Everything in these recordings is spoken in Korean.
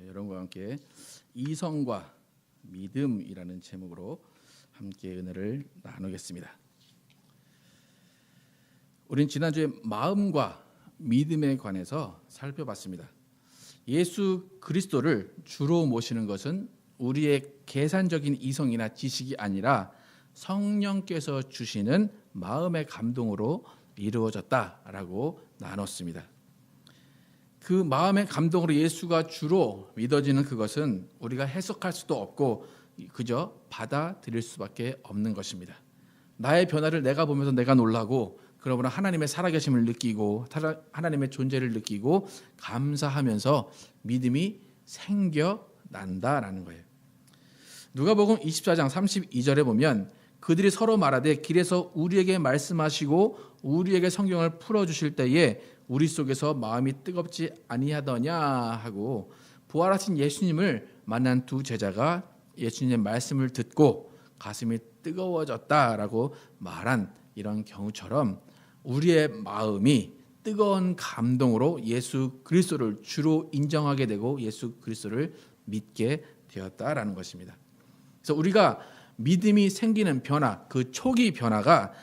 여러분과 함께 이성과 믿음이라는 제목으로 함께 은혜를 나누겠습니다. 우린 지난주에 마음과 믿음에 관해서 살펴봤습니다. 예수 그리스도를 주로 모시는 것은 우리의 계산적인 이성이나 지식이 아니라 성령께서 주시는 마음의 감동으로 이루어졌다라고 나눴습니다. 그 마음의 감동으로 예수가 주로 믿어지는 그것은 우리가 해석할 수도 없고 그저 받아들일 수밖에 없는 것입니다. 나의 변화를 내가 보면서 내가 놀라고 그러므로 하나님의 살아계심을 느끼고 하나님의 존재를 느끼고 감사하면서 믿음이 생겨난다라는 거예요. 누가복음 24장 32절에 보면 그들이 서로 말하되 길에서 우리에게 말씀하시고 우리에게 성경을 풀어주실 때에 우리 속에서 마음이 뜨겁지 아니하더냐 하고 부활하신 예수님을 만난 두 제자가 예수님의 말씀을 듣고 가슴이 뜨거워졌다라고 말한 이런 경우처럼 우리의 마음이 뜨거운 감동으로 예수 그리스도를 주로 인정하게 되고 예수 그리스도를 믿게 되었다라는 것입니다. 그래서 우리가 믿음이 생기는 변화, 그 초기 변화가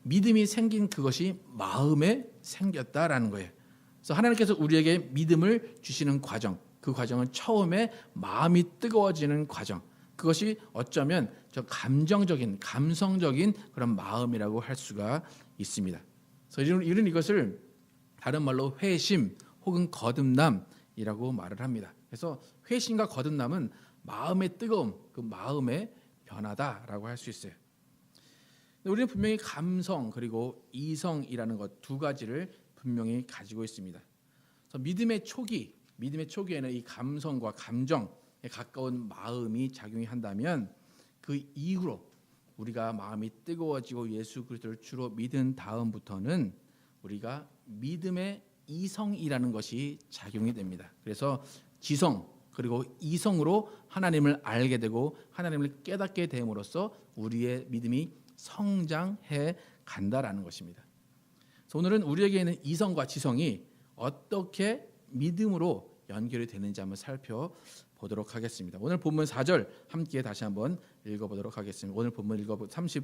믿음이 생긴 그것이 마음에 생겼다라는 거예요. 그래서 하나님께서 우리에게 믿음을 주시는 과정, 그 과정은 처음에 마음이 뜨거워지는 과정. 그것이 어쩌면 저 감정적인, 감성적인 그런 마음이라고 할 수가 있습니다. 그래서 이런 이것을 다른 말로 회심 혹은 거듭남이라고 말을 합니다. 그래서 회심과 거듭남은 마음의 뜨거움, 그 마음의 변화다라고 할 수 있어요. 우리는 분명히 감성 그리고 이성이라는 것 두 가지를 분명히 가지고 있습니다. 그래서 믿음의 초기에는 이 감성과 감정에 가까운 마음이 작용이 한다면 그 이후로 우리가 마음이 뜨거워지고 예수 그리스도를 주로 믿은 다음부터는 우리가 믿음의 이성이라는 것이 작용이 됩니다. 그래서 지성 그리고 이성으로 하나님을 알게 되고 하나님을 깨닫게 됨으로써 우리의 믿음이 성장해 간다라는 것입니다. 그래서 오늘은 우리에게 있는 이성과 지성이 어떻게 믿음으로 연결이 되는지 한번 살펴보도록 하겠습니다. 오늘 본문 4절 함께 다시 한번 읽어보도록 하겠습니다. 오늘 본문 30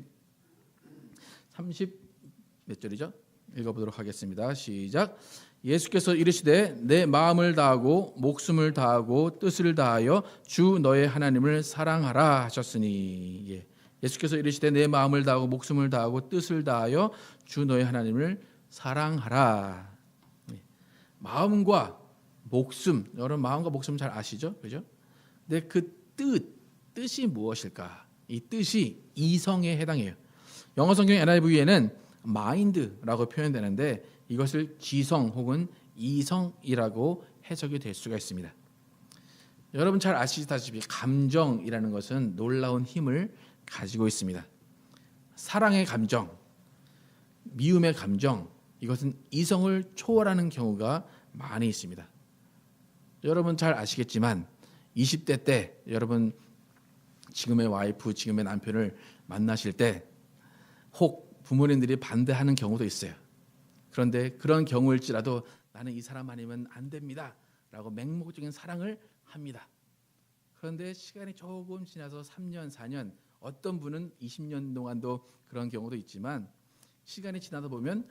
몇 절이죠? 읽어보도록 하겠습니다. 시작. 예수께서 이르시되 내 마음을 다하고 목숨을 다하고 뜻을 다하여 주 너의 하나님을 사랑하라 하셨으니. 예수께서 이르시되 내 마음을 다하고 목숨을 다하고 뜻을 다하여 주 너의 하나님을 사랑하라. 마음과 목숨, 여러분 마음과 목숨 잘 아시죠? 그죠? 근데 그 뜻이 무엇일까? 이 뜻이 이성에 해당해요. 영어 성경 NIV에는 mind라고 표현되는데 이것을 지성 혹은 이성이라고 해석이 될 수가 있습니다. 여러분 잘 아시다시피 감정이라는 것은 놀라운 힘을 가지고 있습니다. 사랑의 감정, 미움의 감정, 이것은 이성을 초월하는 경우가 많이 있습니다. 여러분 잘 아시겠지만 20대 때 여러분 지금의 와이프, 지금의 남편을 만나실 때 혹 부모님들이 반대하는 경우도 있어요. 그런데 그런 경우일지라도 나는 이 사람 아니면 안 됩니다 라고 맹목적인 사랑을 합니다. 그런데 시간이 조금 지나서 3년, 4년, 어떤 분은 20년 동안도 그런 경우도 있지만 시간이 지나다 보면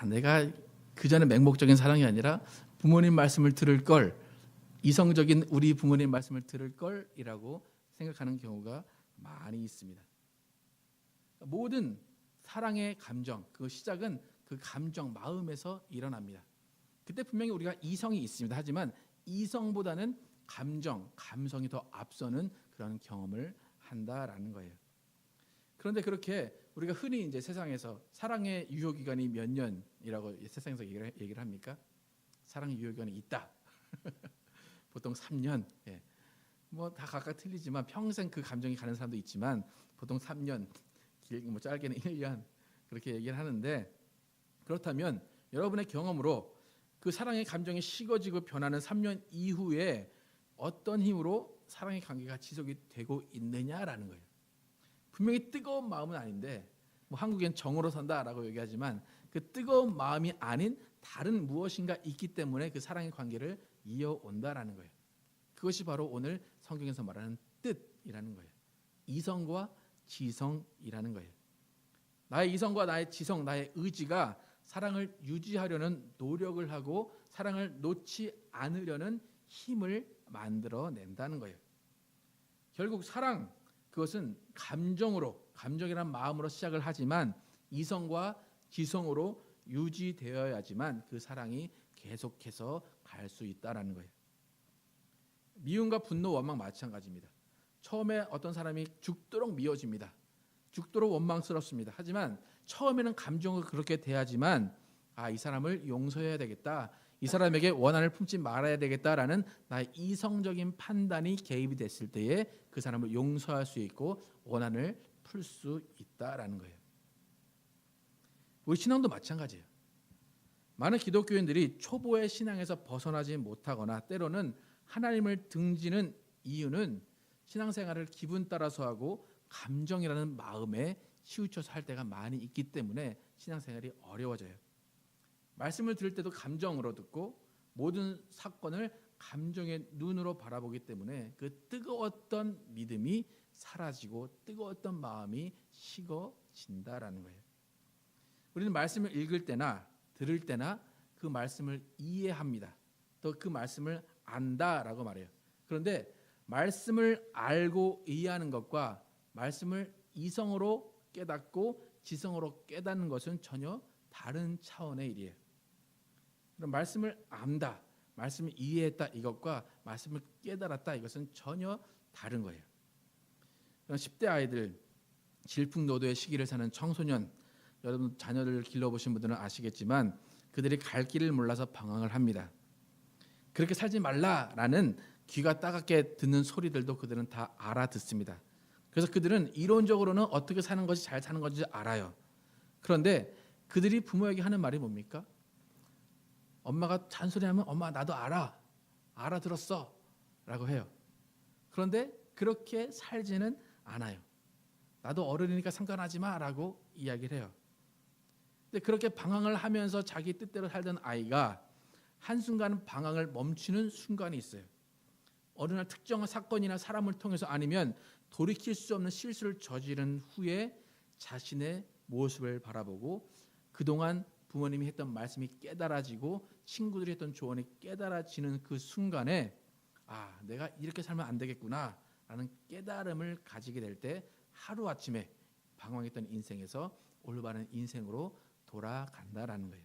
내가 그전에 맹목적인 사랑이 아니라 부모님 말씀을 들을 걸, 이성적인 우리 부모님 말씀을 들을 걸이라고 생각하는 경우가 많이 있습니다. 모든 사랑의 감정, 그 시작은 그 감정, 마음에서 일어납니다. 그때 분명히 우리가 이성이 있습니다. 하지만 이성보다는 감성이 더 앞서는 그런 경험을 한다라는 거예요. 그런데 그렇게 우리가 흔히 이제 세상에서 사랑의 유효 기간이 몇 년이라고 세상에서 얘기를 합니까? 사랑의 유효 기간이 있다. 보통 3년. 뭐 다 각각 틀리지만 평생 그 감정이 가는 사람도 있지만 보통 3년, 뭐 짧게는 1년 그렇게 얘기를 하는데 그렇다면 여러분의 경험으로 그 사랑의 감정이 식어지고 변하는 3년 이후에 어떤 힘으로 사랑의 관계가 지속이 되고 있느냐라는 거예요. 분명히 뜨거운 마음은 아닌데 뭐 한국엔 정으로 산다라고 얘기하지만 그 뜨거운 마음이 아닌 다른 무엇인가 있기 때문에 그 사랑의 관계를 이어온다라는 거예요. 그것이 바로 오늘 성경에서 말하는 뜻이라는 거예요. 이성과 지성이라는 거예요. 나의 이성과 나의 지성, 나의 의지가 사랑을 유지하려는 노력을 하고 사랑을 놓지 않으려는 힘을 만들어낸다는 거예요. 결국 사랑, 그것은 감정이란 마음으로 시작을 하지만 이성과 지성으로 유지되어야지만 그 사랑이 계속해서 갈 수 있다라는 거예요. 미움과 분노, 원망 마찬가지입니다. 처음에 어떤 사람이 죽도록 미워집니다. 죽도록 원망스럽습니다. 하지만 처음에는 감정을 그렇게 대하지만 이 사람을 용서해야 되겠다, 이 사람에게 원한을 품지 말아야 되겠다라는 나의 이성적인 판단이 개입이 됐을 때에 그 사람을 용서할 수 있고 원한을 풀 수 있다라는 거예요. 우리 신앙도 마찬가지예요. 많은 기독교인들이 초보의 신앙에서 벗어나지 못하거나 때로는 하나님을 등지는 이유는 신앙생활을 기분 따라서 하고 감정이라는 마음에 치우쳐서 할 때가 많이 있기 때문에 신앙생활이 어려워져요. 말씀을 들을 때도 감정으로 듣고 모든 사건을 감정의 눈으로 바라보기 때문에 그 뜨거웠던 믿음이 사라지고 뜨거웠던 마음이 식어진다라는 거예요. 우리는 말씀을 읽을 때나 들을 때나 그 말씀을 이해합니다. 또 그 말씀을 안다라고 말해요. 그런데 말씀을 알고 이해하는 것과 말씀을 이성으로 깨닫고 지성으로 깨닫는 것은 전혀 다른 차원의 일이에요. 그럼 말씀을 안다, 말씀을 이해했다 이것과 말씀을 깨달았다 이것은 전혀 다른 거예요. 10대 아이들, 질풍노도의 시기를 사는 청소년, 여러분 자녀를 길러보신 분들은 아시겠지만 그들이 갈 길을 몰라서 방황을 합니다. 그렇게 살지 말라라는 귀가 따갑게 듣는 소리들도 그들은 다 알아듣습니다. 그래서 그들은 이론적으로는 어떻게 사는 것이 잘 사는 건지 알아요. 그런데 그들이 부모에게 하는 말이 뭡니까? 엄마가 잔소리하면 엄마 나도 알아들었어 라고 해요. 그런데 그렇게 살지는 않아요. 나도 어른이니까 상관하지 마라고 이야기를 해요. 근데 그렇게 방황을 하면서 자기 뜻대로 살던 아이가 한순간 방황을 멈추는 순간이 있어요. 어느 날 특정한 사건이나 사람을 통해서 아니면 돌이킬 수 없는 실수를 저지른 후에 자신의 모습을 바라보고 그동안 부모님이 했던 말씀이 깨달아지고 친구들이 했던 조언이 깨달아지는 그 순간에 내가 이렇게 살면 안 되겠구나 라는 깨달음을 가지게 될 때 하루아침에 방황했던 인생에서 올바른 인생으로 돌아간다라는 거예요.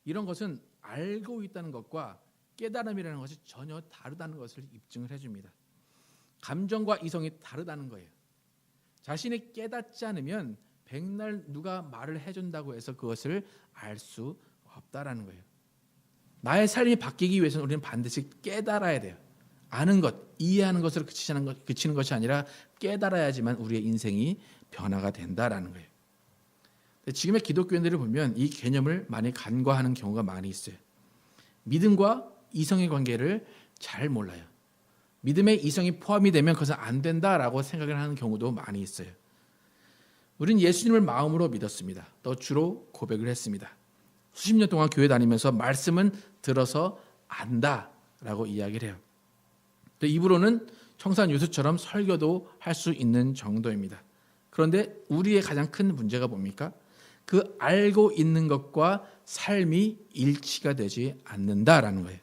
이런 것은 알고 있다는 것과 깨달음이라는 것이 전혀 다르다는 것을 입증을 해줍니다. 감정과 이성이 다르다는 거예요. 자신이 깨닫지 않으면 백날 누가 말을 해준다고 해서 그것을 알 수 없다라는 거예요. 나의 삶이 바뀌기 위해서는 우리는 반드시 깨달아야 돼요. 아는 것, 이해하는 것으로 그치는 것이 아니라 깨달아야지만 우리의 인생이 변화가 된다라는 거예요. 지금의 기독교인들을 보면 이 개념을 많이 간과하는 경우가 많이 있어요. 믿음과 이성의 관계를 잘 몰라요. 믿음에 이성이 포함이 되면 그것은 안 된다라고 생각을 하는 경우도 많이 있어요. 우리는 예수님을 마음으로 믿었습니다. 또 주로 고백을 했습니다. 수십 년 동안 교회 다니면서 말씀은 들어서 안다라고 이야기를 해요. 또 입으로는 청산유수처럼 설교도 할 수 있는 정도입니다. 그런데 우리의 가장 큰 문제가 뭡니까? 그 알고 있는 것과 삶이 일치가 되지 않는다라는 거예요.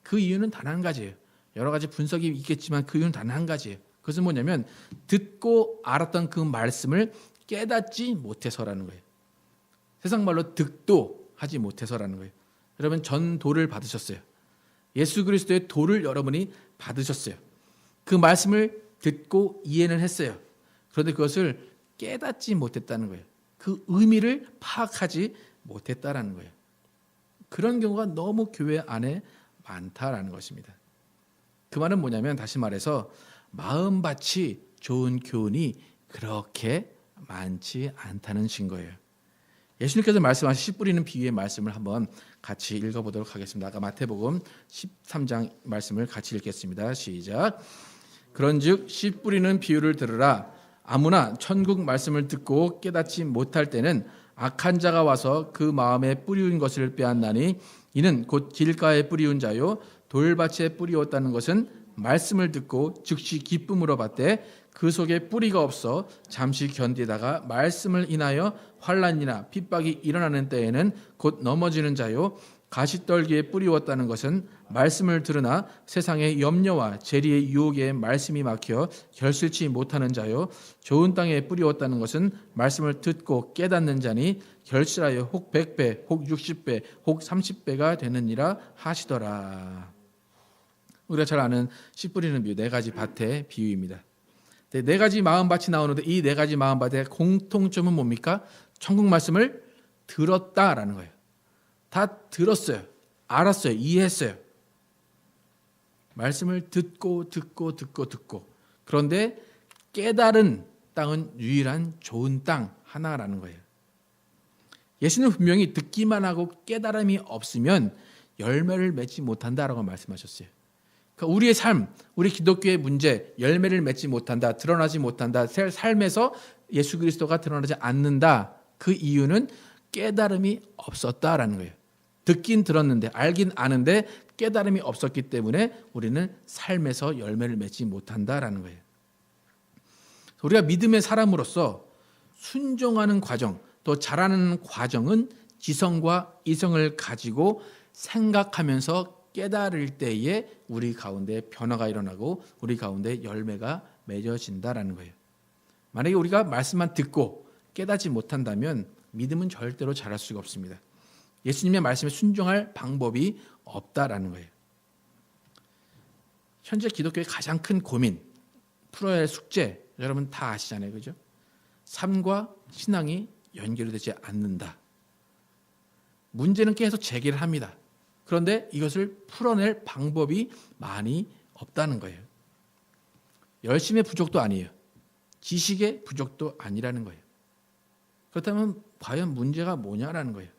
그 이유는 단 한 가지예요. 여러 가지 분석이 있겠지만 그 이유는 단 한 가지예요. 그것은 뭐냐면 듣고 알았던 그 말씀을 깨닫지 못해서라는 거예요. 세상 말로 득도 하지 못해서라는 거예요. 여러분 전도를 받으셨어요. 예수 그리스도의 도를 여러분이 받으셨어요. 그 말씀을 듣고 이해는 했어요. 그런데 그것을 깨닫지 못했다는 거예요. 그 의미를 파악하지 못했다라는 거예요. 그런 경우가 너무 교회 안에 많다라는 것입니다. 그 말은 뭐냐면 다시 말해서 마음밭이 좋은 교훈이 그렇게 많지 않다는 증거예요. 예수님께서 말씀하신 씨 뿌리는 비유의 말씀을 한번 같이 읽어보도록 하겠습니다. 아까 마태복음 13장 말씀을 같이 읽겠습니다. 시작. 그런즉 씨 뿌리는 비유를 들으라. 아무나 천국 말씀을 듣고 깨닫지 못할 때는 악한 자가 와서 그 마음에 뿌리운 것을 빼앗나니 이는 곧 길가에 뿌리운 자요 돌밭에 뿌리었다는 것은 말씀을 듣고 즉시 기쁨으로 받되 그 속에 뿌리가 없어 잠시 견디다가 말씀을 인하여 환난이나 핍박이 일어나는 때에는 곧 넘어지는 자요 가시떨기에 뿌리웠다는 것은 말씀을 들으나 세상의 염려와 재리의 유혹에 말씀이 막혀 결실치 못하는 자요 좋은 땅에 뿌리웠다는 것은 말씀을 듣고 깨닫는 자니 결실하여 혹 100배 혹 60배 혹 30배가 되느니라 하시더라. 우리가 잘 아는 씨 뿌리는 비유, 네 가지 밭의 비유입니다. 네 가지 마음밭이 나오는데 이 네 가지 마음밭의 공통점은 뭡니까? 천국 말씀을 들었다라는 거예요. 다 들었어요. 알았어요. 이해했어요. 말씀을 듣고. 그런데 깨달은 땅은 유일한 좋은 땅 하나라는 거예요. 예수는 분명히 듣기만 하고 깨달음이 없으면 열매를 맺지 못한다라고 말씀하셨어요. 그러니까 우리의 삶, 우리 기독교의 문제, 열매를 맺지 못한다, 드러나지 못한다, 삶에서 예수 그리스도가 드러나지 않는다. 그 이유는 깨달음이 없었다라는 거예요. 듣긴 들었는데, 알긴 아는데 깨달음이 없었기 때문에 우리는 삶에서 열매를 맺지 못한다라는 거예요. 우리가 믿음의 사람으로서 순종하는 과정, 또 자라는 과정은 지성과 이성을 가지고 생각하면서 깨달을 때에 우리 가운데 변화가 일어나고 우리 가운데 열매가 맺어진다라는 거예요. 만약에 우리가 말씀만 듣고 깨닫지 못한다면 믿음은 절대로 자랄 수가 없습니다. 예수님의 말씀에 순종할 방법이 없다라는 거예요. 현재 기독교의 가장 큰 고민, 풀어야 할 숙제, 여러분 다 아시잖아요. 그죠? 삶과 신앙이 연결이 되지 않는다. 문제는 계속 제기를 합니다. 그런데 이것을 풀어낼 방법이 많이 없다는 거예요. 열심의 부족도 아니에요. 지식의 부족도 아니라는 거예요. 그렇다면 과연 문제가 뭐냐라는 거예요.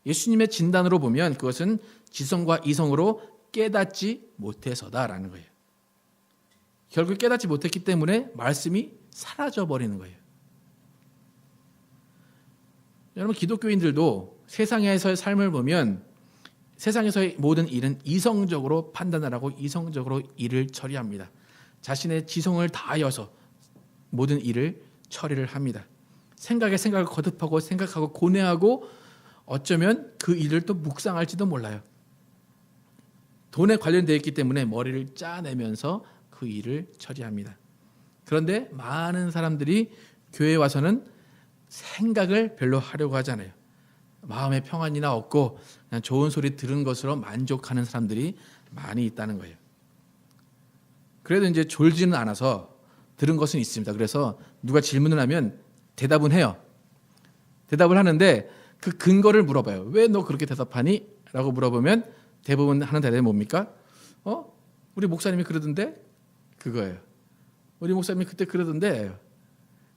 예수님의 진단으로 보면 그것은 지성과 이성으로 깨닫지 못해서다라는 거예요. 결국 깨닫지 못했기 때문에 말씀이 사라져버리는 거예요. 여러분 기독교인들도 세상에서의 삶을 보면 세상에서의 모든 일은 이성적으로 판단을 하고 이성적으로 일을 처리합니다. 자신의 지성을 다하여서 모든 일을 처리를 합니다. 생각에 생각을 거듭하고 생각하고 고뇌하고 어쩌면 그 일을 또 묵상할지도 몰라요. 돈에 관련되어 있기 때문에 머리를 짜내면서 그 일을 처리합니다. 그런데 많은 사람들이 교회에 와서는 생각을 별로 하려고 하잖아요. 마음의 평안이나 없고 그냥 좋은 소리 들은 것으로 만족하는 사람들이 많이 있다는 거예요. 그래도 이제 졸지는 않아서 들은 것은 있습니다. 그래서 누가 질문을 하면 대답은 해요. 대답을 하는데 그 근거를 물어봐요. 왜 너 그렇게 대답하니? 라고 물어보면 대부분 하는 대답이 뭡니까? 우리 목사님이 그러던데? 그거예요. 우리 목사님이 그때 그러던데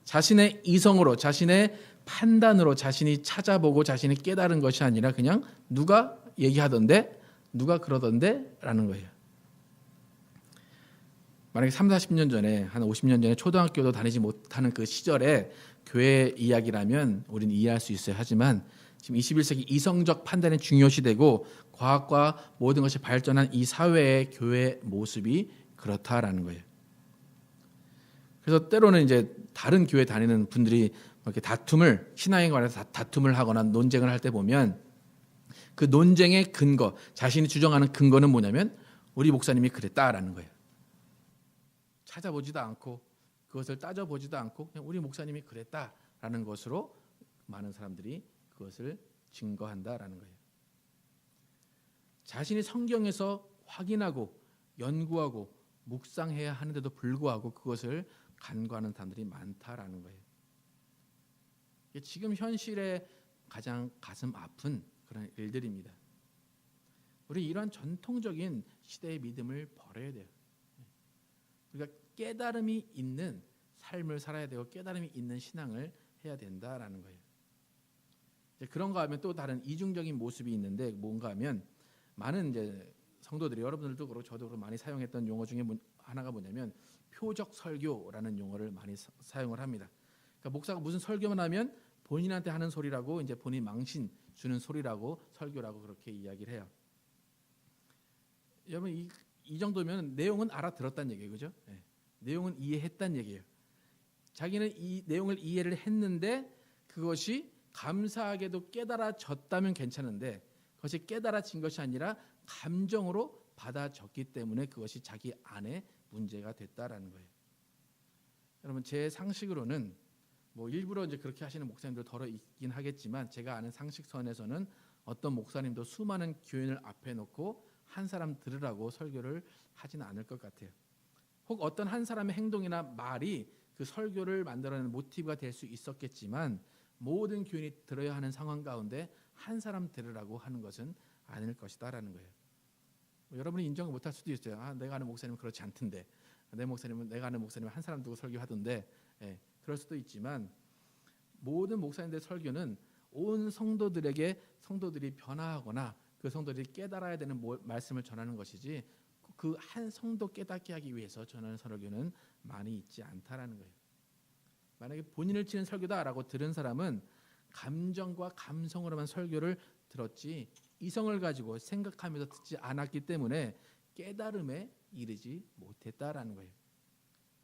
자신의 이성으로 자신의 판단으로 자신이 찾아보고 자신이 깨달은 것이 아니라 그냥 누가 얘기하던데 누가 그러던데 라는 거예요. 만약에 3, 40년 전에 한 50년 전에 초등학교도 다니지 못하는 그 시절에 교회 이야기라면 우리는 이해할 수 있어요. 하지만 지금 21세기 이성적 판단이 중요시되고 과학과 모든 것이 발전한 이 사회의 교회 모습이 그렇다라는 거예요. 그래서 때로는 이제 다른 교회 다니는 분들이 이렇게 다툼을 신앙에 관해서 다툼을 하거나 논쟁을 할 때 보면 그 논쟁의 근거, 자신이 주장하는 근거는 뭐냐면 우리 목사님이 그랬다라는 거예요. 찾아보지도 않고 그것을 따져보지도 않고 그냥 우리 목사님이 그랬다라는 것으로 많은 사람들이 그것을 증거한다라는 거예요. 자신이 성경에서 확인하고 연구하고 묵상해야 하는데도 불구하고 그것을 간과하는 사람들이 많다라는 거예요. 지금 현실에 가장 가슴 아픈 그런 일들입니다. 우리 이러한 전통적인 시대의 믿음을 버려야 돼요. 우리가 깨달음이 있는 삶을 살아야 되고 깨달음이 있는 신앙을 해야 된다라는 거예요. 그런가 하면 또 다른 이중적인 모습이 있는데 뭔가 하면 많은 이제 성도들이 여러분들도 그렇고 저도 그렇고 많이 사용했던 용어 중에 하나가 뭐냐면 표적 설교라는 용어를 많이 사용을 합니다. 그러니까 목사가 무슨 설교만 하면 본인한테 하는 소리라고 이제 본인 망신 주는 소리라고 설교라고 그렇게 이야기를 해요. 여러분 이 정도면 내용은 알아들었다는 얘기예요, 그죠? 네. 내용은 이해했다는 얘기예요. 자기는 이 내용을 이해를 했는데 그것이 감사하게도 깨달아졌다면 괜찮은데 그것이 깨달아진 것이 아니라 감정으로 받아졌기 때문에 그것이 자기 안에 문제가 됐다라는 거예요. 여러분 제 상식으로는 뭐 일부러 이제 그렇게 하시는 목사님들 더러 있긴 하겠지만 제가 아는 상식선에서는 어떤 목사님도 수많은 교인을 앞에 놓고 한 사람 들으라고 설교를 하지는 않을 것 같아요. 혹 어떤 한 사람의 행동이나 말이 그 설교를 만들어내는 모티브가 될 수 있었겠지만 모든 교인이 들어야 하는 상황 가운데 한 사람 들으라고 하는 것은 아닐 것이다라는 거예요. 여러분이 인정을 못할 수도 있어요. 내가 아는 목사님은 그렇지 않던데, 내가 아는 목사님은 한 사람 두고 설교하던데, 그럴 수도 있지만 모든 목사님들의 설교는 온 성도들에게 성도들이 변화하거나 그 성도들이 깨달아야 되는 말씀을 전하는 것이지 그 한 성도 깨닫게 하기 위해서 전하는 설교는 많이 있지 않다라는 거예요. 만약에 본인을 치는 설교다라고 들은 사람은 감정과 감성으로만 설교를 들었지 이성을 가지고 생각하면서 듣지 않았기 때문에 깨달음에 이르지 못했다라는 거예요.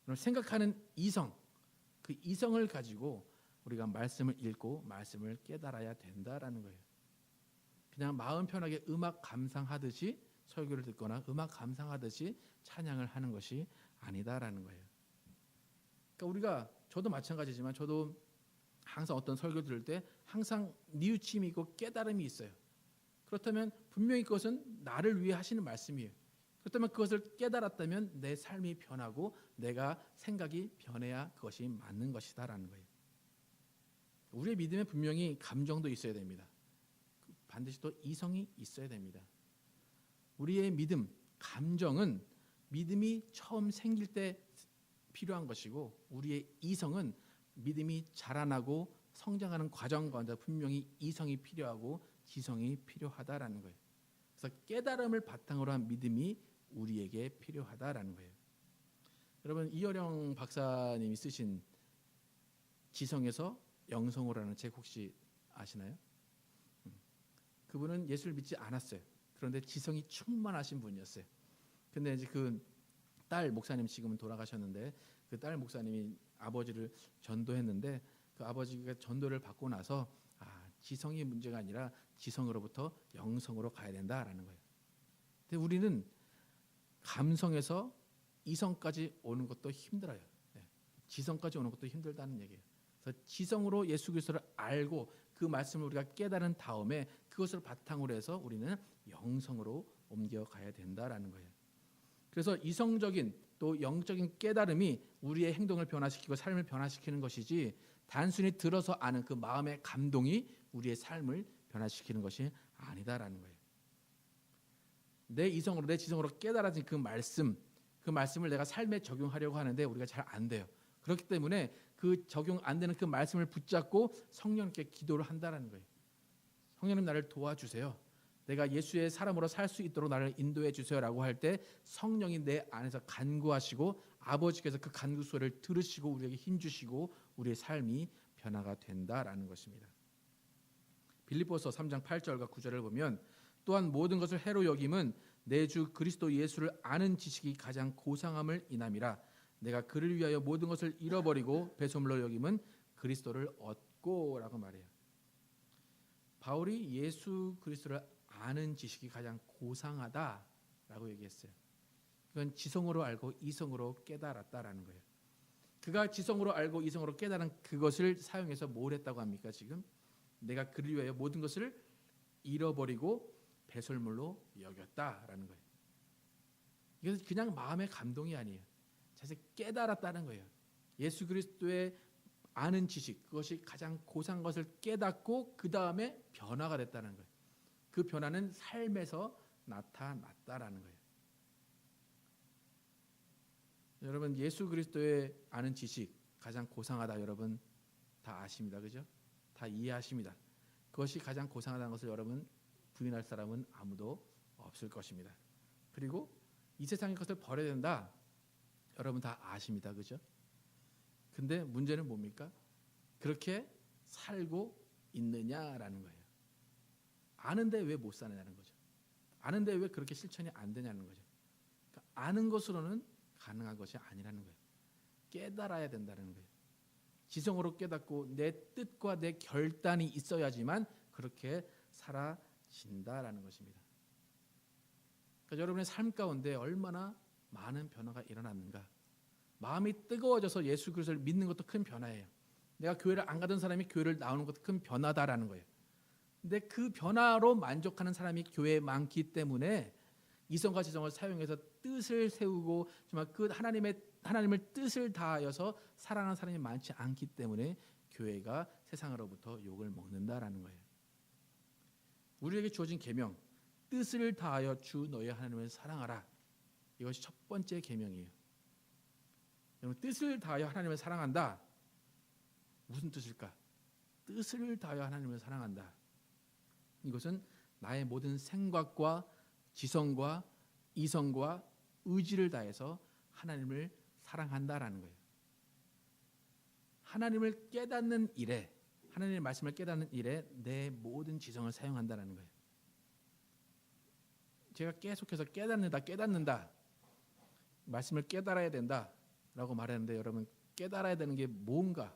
그럼 생각하는 이성, 그 이성을 가지고 우리가 말씀을 읽고 말씀을 깨달아야 된다라는 거예요. 그냥 마음 편하게 음악 감상하듯이 설교를 듣거나 음악 감상하듯이 찬양을 하는 것이 아니다라는 거예요. 그러니까 우리가 저도 마찬가지지만 저도 항상 어떤 설교 들을 때 항상 뉘우침이 있고 깨달음이 있어요. 그렇다면 분명히 그것은 나를 위해 하시는 말씀이에요. 그렇다면 그것을 깨달았다면 내 삶이 변하고 내가 생각이 변해야 그것이 맞는 것이다라는 거예요. 우리의 믿음에 분명히 감정도 있어야 됩니다. 반드시 또 이성이 있어야 됩니다. 우리의 믿음, 감정은 믿음이 처음 생길 때 필요한 것이고 우리의 이성은 믿음이 자라나고 성장하는 과정 가운데 분명히 이성이 필요하고 지성이 필요하다라는 거예요. 그래서 깨달음을 바탕으로 한 믿음이 우리에게 필요하다라는 거예요. 여러분 이어령 박사님이 쓰신 지성에서 영성으로라는 책 혹시 아시나요? 그분은 예수를 믿지 않았어요. 그런데 지성이 충만하신 분이었어요. 근데 이제 그 딸 목사님 지금은 돌아가셨는데 그 딸 목사님이 아버지를 전도했는데 그 아버지가 전도를 받고 나서 지성이 문제가 아니라 지성으로부터 영성으로 가야 된다라는 거예요. 근데 우리는 감성에서 이성까지 오는 것도 힘들어요. 지성까지 오는 것도 힘들다는 얘기예요. 그래서 지성으로 예수 그리스도를 알고 그 말씀을 우리가 깨달은 다음에 그것을 바탕으로 해서 우리는 영성으로 옮겨가야 된다라는 거예요. 그래서 이성적인 또 영적인 깨달음이 우리의 행동을 변화시키고 삶을 변화시키는 것이지 단순히 들어서 아는 그 마음의 감동이 우리의 삶을 변화시키는 것이 아니다라는 거예요. 내 이성으로 내 지성으로 깨달아진 그 말씀을 내가 삶에 적용하려고 하는데 우리가 잘 안 돼요. 그렇기 때문에 그 적용 안 되는 그 말씀을 붙잡고 성령님께 기도를 한다라는 거예요. 성령님 나를 도와주세요. 내가 예수의 사람으로 살 수 있도록 나를 인도해 주세요라고 할 때 성령이 내 안에서 간구하시고 아버지께서 그 간구 소리를 들으시고 우리에게 힘 주시고 우리의 삶이 변화가 된다라는 것입니다. 빌립보서 3장 8절과 9절을 보면 또한 모든 것을 해로 여김은 내 주 그리스도 예수를 아는 지식이 가장 고상함을 인함이라. 내가 그를 위하여 모든 것을 잃어버리고 배설물로 여김은 그리스도를 얻고라고 말해요. 바울이 예수 그리스도를 아는 지식이 가장 고상하다라고 얘기했어요. 그건 지성으로 알고 이성으로 깨달았다라는 거예요. 그가 지성으로 알고 이성으로 깨달은 그것을 사용해서 뭘 했다고 합니까? 지금 내가 그를 위하여 모든 것을 잃어버리고 배설물로 여겼다라는 거예요. 이것은 그냥 마음의 감동이 아니에요. 자세히 깨달았다는 거예요. 예수 그리스도의 아는 지식, 그것이 가장 고상한 것을 깨닫고 그 다음에 변화가 됐다는 거예요. 그 변화는 삶에서 나타났다라는 거예요. 여러분 예수 그리스도의 아는 지식 가장 고상하다 여러분 다 아십니다. 그죠? 다 이해하십니다. 그것이 가장 고상하다는 것을 여러분 부인할 사람은 아무도 없을 것입니다. 그리고 이 세상의 것을 버려야 된다. 여러분 다 아십니다. 그죠? 근데 문제는 뭡니까? 그렇게 살고 있느냐라는 거예요. 아는데 왜 못 사느냐는 거죠. 아는데 왜 그렇게 실천이 안 되냐는 거죠. 그러니까 아는 것으로는 가능한 것이 아니라는 거예요. 깨달아야 된다는 거예요. 지성으로 깨닫고 내 뜻과 내 결단이 있어야지만 그렇게 살아진다라는 것입니다. 그러니까 여러분의 삶 가운데 얼마나 많은 변화가 일어났는가. 마음이 뜨거워져서 예수 그리스도를 믿는 것도 큰 변화예요. 내가 교회를 안 가던 사람이 교회를 나오는 것도 큰 변화다라는 거예요. 근데 그 변화로 만족하는 사람이 교회에 많기 때문에 이성과 지성을 사용해서 뜻을 세우고 정말 그 하나님을 뜻을 다하여서 사랑하는 사람이 많지 않기 때문에 교회가 세상으로부터 욕을 먹는다라는 거예요. 우리에게 주어진 계명, 뜻을 다하여 주 너의 하나님을 사랑하라. 이것이 첫 번째 계명이에요. 여러분, 뜻을 다하여 하나님을 사랑한다. 무슨 뜻일까? 뜻을 다하여 하나님을 사랑한다. 이것은 나의 모든 생각과 지성과 이성과 의지를 다해서 하나님을 사랑한다라는 거예요. 하나님을 깨닫는 일에, 하나님의 말씀을 깨닫는 일에 내 모든 지성을 사용한다라는 거예요. 제가 계속해서 깨닫는다. 말씀을 깨달아야 된다라고 말했는데 여러분 깨달아야 되는 게 뭔가?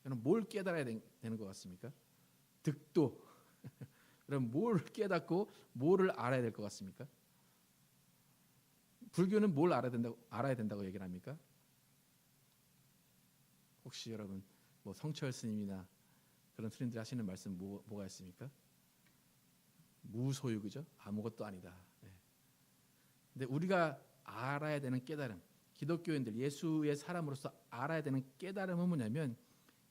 여러분 뭘 깨달아야 되는 것 같습니까? 득도. 여러분 뭘 깨닫고 뭐를 알아야 될 것 같습니까? 불교는 뭘 알아야 된다고 얘기를 합니까? 혹시 여러분 뭐 성철 스님이나 그런 스님들이 하시는 말씀 뭐가 있습니까? 무소유, 그죠? 아무것도 아니다. 네. 근데 우리가 알아야 되는 깨달음, 기독교인들 예수의 사람으로서 알아야 되는 깨달음은 뭐냐면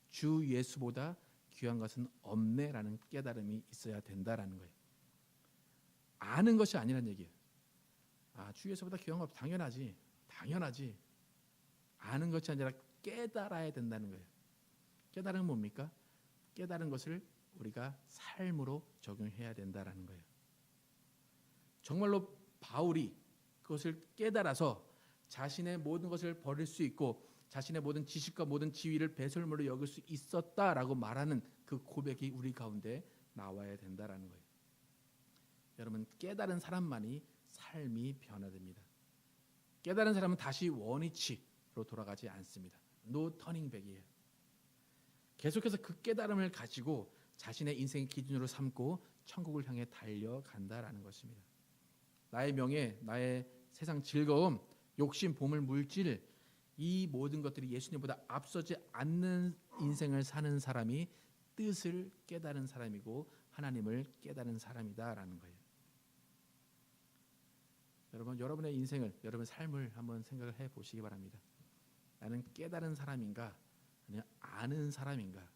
주 예수보다 귀한 것은 없네라는 깨달음이 있어야 된다라는 거예요. 아는 것이 아니란 얘기예요. 주 예수보다 귀한 거 당연하지. 아는 것이 아니라 깨달아야 된다는 거예요. 깨달음은 뭡니까? 깨달은 것을 우리가 삶으로 적용해야 된다라는 거예요. 정말로 바울이 그것을 깨달아서 자신의 모든 것을 버릴 수 있고 자신의 모든 지식과 모든 지위를 배설물로 여길 수 있었다라고 말하는 그 고백이 우리 가운데 나와야 된다라는 거예요. 여러분 깨달은 사람만이 삶이 변화됩니다. 깨달은 사람은 다시 원위치로 돌아가지 않습니다. 노 터닝백이에요. 계속해서 그 깨달음을 가지고 자신의 인생의 기준으로 삼고 천국을 향해 달려간다라는 것입니다. 나의 명예, 나의 세상 즐거움, 욕심, 보물, 물질 이 모든 것들이 예수님보다 앞서지 않는 인생을 사는 사람이 뜻을 깨달은 사람이고 하나님을 깨달은 사람이다라는 거예요. 여러분, 여러분의 인생을, 여러분의 삶을 한번 생각을 해보시기 바랍니다. 나는 깨달은 사람인가? 아니면 아는 사람인가?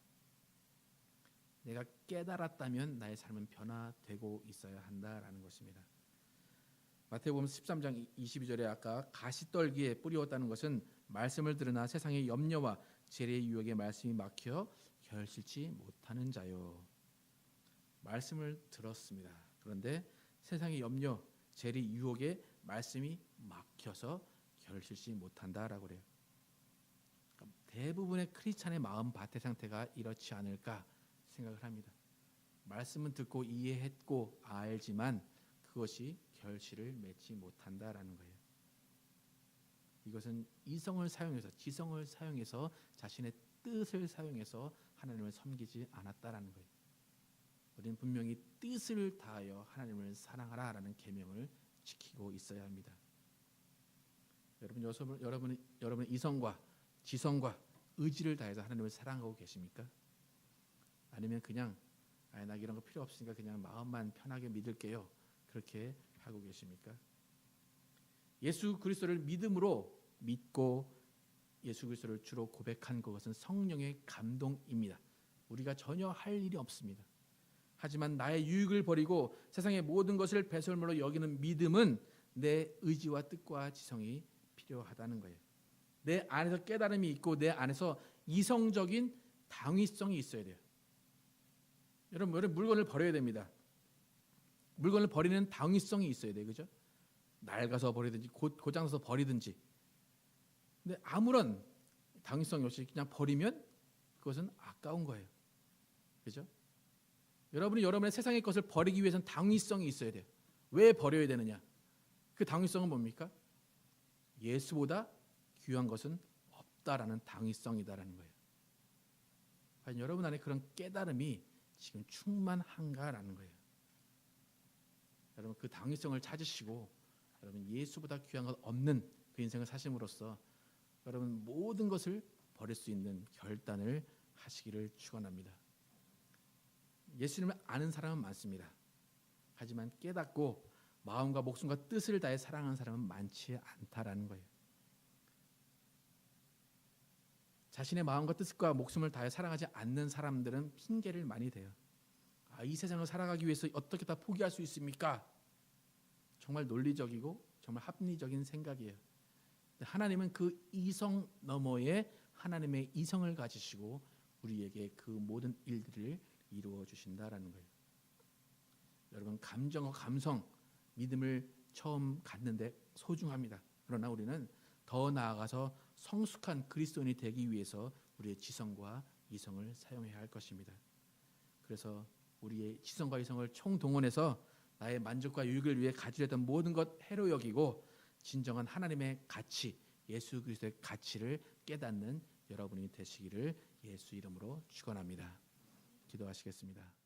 내가 깨달았다면 나의 삶은 변화되고 있어야 한다라는 것입니다. 마태복음 13장 22절에 아까 가시떨기에 뿌리웠다는 것은 말씀을 들으나 세상의 염려와 재래의 유혹에 말씀이 막혀 결실치 못하는 자요. 말씀을 들었습니다. 그런데 세상의 염려, 재래 유혹에 말씀이 막혀서 결실치 못한다라고 그래요. 대부분의 크리스찬의 마음 밭의 상태가 이렇지 않을까 생각을 합니다. 말씀은 듣고 이해했고 알지만 그것이 결실을 맺지 못한다라는 거예요. 이것은 이성을 사용해서 지성을 사용해서 자신의 뜻을 사용해서 하나님을 섬기지 않았다라는 거예요. 우리는 분명히 뜻을 다하여 하나님을 사랑하라라는 계명을 지키고 있어야 합니다. 여러분은 이성과 지성과 의지를 다해서 하나님을 사랑하고 계십니까? 아니면 그냥 나 이런 거 필요 없으니까 그냥 마음만 편하게 믿을게요. 그렇게 하고 계십니까? 예수 그리스도를 믿음으로 믿고 예수 그리스도를 주로 고백한 그것은 성령의 감동입니다. 우리가 전혀 할 일이 없습니다. 하지만 나의 유익을 버리고 세상의 모든 것을 배설물로 여기는 믿음은 내 의지와 뜻과 지성이 필요하다는 거예요. 내 안에서 깨달음이 있고 내 안에서 이성적인 당위성이 있어야 돼요. 여러분 물건을 버려야 됩니다. 물건을 버리는 당위성이 있어야 돼요. 그죠? 낡아서 버리든지 고장나서 버리든지. 근데 아무런 당위성이 없이 그냥 버리면 그것은 아까운 거예요. 그죠? 여러분이 여러분의 세상의 것을 버리기 위해서는 당위성이 있어야 돼요. 왜 버려야 되느냐? 그 당위성은 뭡니까? 예수보다 귀한 것은 없다라는 당위성이다라는 거예요. 과연 여러분 안에 그런 깨달음이 지금 충만한가라는 거예요. 여러분 그 당위성을 찾으시고 여러분 예수보다 귀한 것 없는 그 인생을 사심으로써 여러분 모든 것을 버릴 수 있는 결단을 하시기를 축원합니다. 예수님을 아는 사람은 많습니다. 하지만 깨닫고 마음과 목숨과 뜻을 다해 사랑하는 사람은 많지 않다라는 거예요. 자신의 마음과 뜻과 목숨을 다해 사랑하지 않는 사람들은 핑계를 많이 대요. 이 세상을 살아가기 위해서 어떻게 다 포기할 수 있습니까? 정말 논리적이고 정말 합리적인 생각이에요. 하나님은 그 이성 너머에 하나님의 이성을 가지시고 우리에게 그 모든 일들을 이루어 주신다라는 거예요. 여러분 감정과 감성, 믿음을 처음 갖는데 소중합니다. 그러나 우리는 더 나아가서 성숙한 그리스도인이 되기 위해서 우리의 지성과 이성을 사용해야 할 것입니다. 그래서 우리의 지성과 이성을 총동원해서 나의 만족과 유익을 위해 가지려던 모든 것 해로 여기고 진정한 하나님의 가치, 예수 그리스도의 가치를 깨닫는 여러분이 되시기를 예수 이름으로 축원합니다. 기도하시겠습니다.